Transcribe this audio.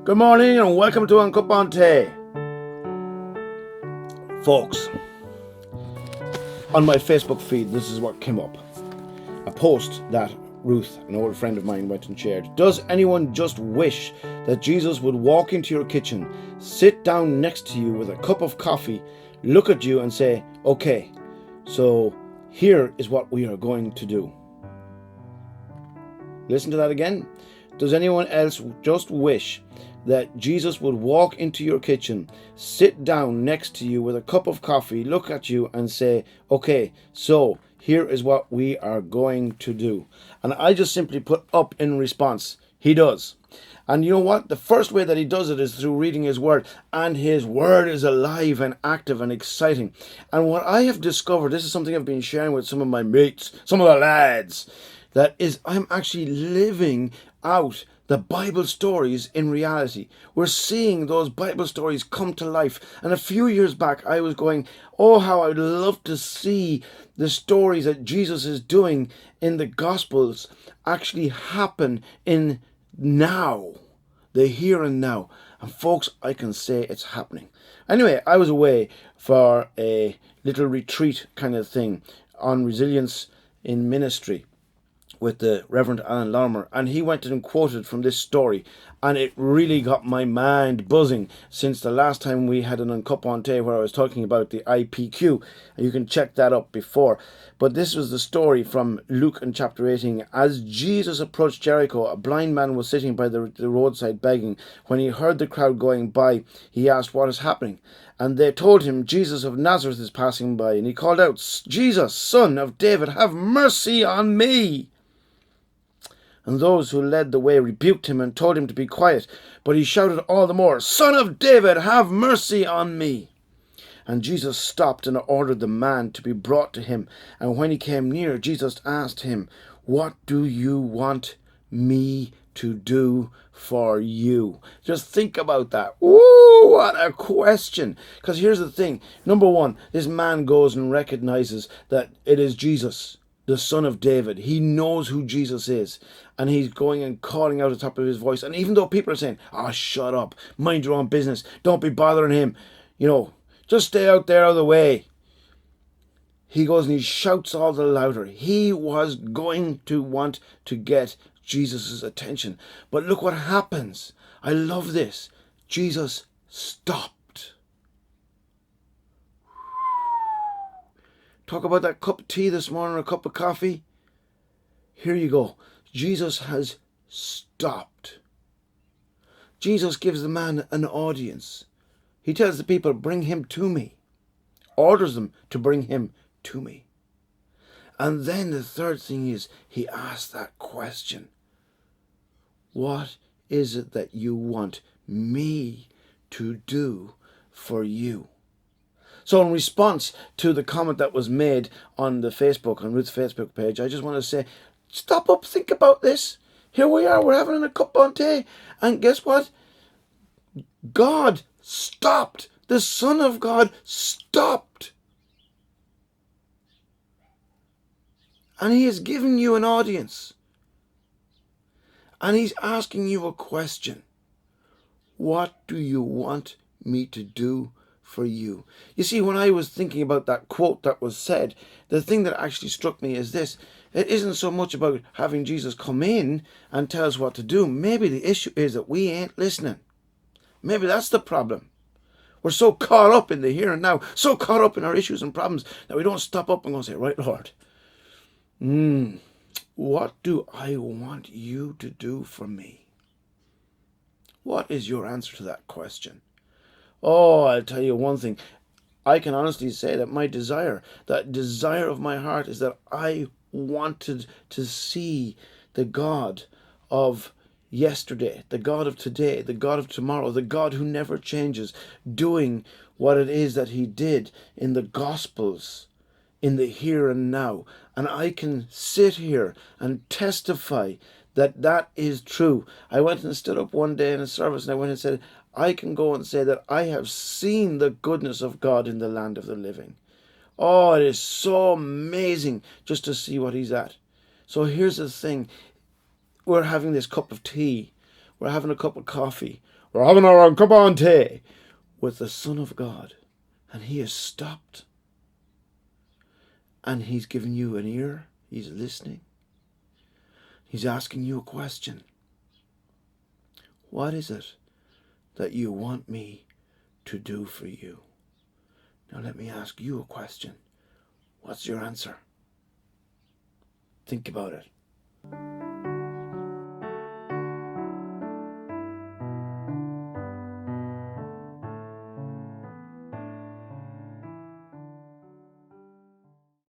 Good morning and welcome to Uncle Bonte. Folks, on my Facebook feed, this is what came up. A post that Ruth, an old friend of mine, went and shared. Does anyone just wish that Jesus would walk into your kitchen, sit down next to you with a cup of coffee, look at you and say, okay, so here is what we are going to do? Listen to that again. Does anyone else just wish that Jesus would walk into your kitchen, sit down next to you with a cup of coffee, look at you and say, okay, so here is what we are going to do? And I just simply put up in response, he does. And you know what? The first way that he does it is through reading his word. And his word is alive and active and exciting. And what I have discovered, this is something I've been sharing with some of my mates, some of the lads, that is I'm actually living out the Bible stories in reality. We're seeing those Bible stories come to life. And a few years back, I was going, oh, how I would love to see the stories that Jesus is doing in the Gospels actually happen in now, the here and now. And folks, I can say it's happening. Anyway, I was away for a little retreat kind of thing on resilience in ministry with the Reverend Alan Lorimer, and he went and quoted from this story, and it really got my mind buzzing since the last time we had an Uncup on Tay where I was talking about the IPQ, and you can check that up before. But this was the story from Luke in chapter 18. As Jesus approached Jericho, a blind man was sitting by the roadside begging. When he heard the crowd going by, he asked, what is happening? And they told him, Jesus of Nazareth is passing by. And he called out, Jesus, son of David, have mercy on me. And those who led the way rebuked him and told him to be quiet. But he shouted all the more, Son of David, have mercy on me. And Jesus stopped and ordered the man to be brought to him. And when he came near, Jesus asked him, what do you want me to do for you? Just think about that. Ooh, what a question. Because here's the thing. Number one, this man goes and recognizes that it is Jesus, the Son of David. He knows who Jesus is. And he's going and calling out at the top of his voice. And even though people are saying, oh, shut up, mind your own business, don't be bothering him, just stay out there out of the way. He goes and he shouts all the louder. He was going to want to get Jesus' attention. But look what happens. I love this. Jesus stopped. Talk about that cup of tea this morning or a cup of coffee. Here you go. Jesus has stopped. Jesus gives the man an audience. He tells the people, bring him to me. Orders them to bring him to me. And then the third thing is, he asks that question. What is it that you want me to do for you? So in response to the comment that was made on the Facebook, on Ruth's Facebook page, I just want to say, stop up, think about this. Here we are, we're having a cup on tea. And guess what? God stopped. The Son of God stopped. And he has given you an audience. And he's asking you a question. What do you want me to do for you? You see, when I was thinking about that quote that was said, the thing that actually struck me is this. It isn't so much about having Jesus come in and tell us what to do. Maybe the issue is that we ain't listening. Maybe that's the problem. We're so caught up in the here and now, so caught up in our issues and problems that we don't stop up and go and say, right, Lord, what do I want you to do for me? What is your answer to that question? Oh, I'll tell you one thing. I can honestly say that my desire, that desire of my heart is that I wanted to see the God of yesterday, the God of today, the God of tomorrow, the God who never changes, doing what it is that he did in the Gospels, in the here and now. And I can sit here and testify that that is true. I went and stood up one day in a service and I went and said, I can go and say that I have seen the goodness of God in the land of the living. Oh, it is so amazing just to see what he's at. So here's the thing. We're having this cup of tea. We're having a cup of coffee. We're having our cup of tea with the Son of God. And he has stopped. And he's given you an ear. He's listening. He's asking you a question. What is it that you want me to do for you? Now let me ask you a question. What's your answer? Think about it.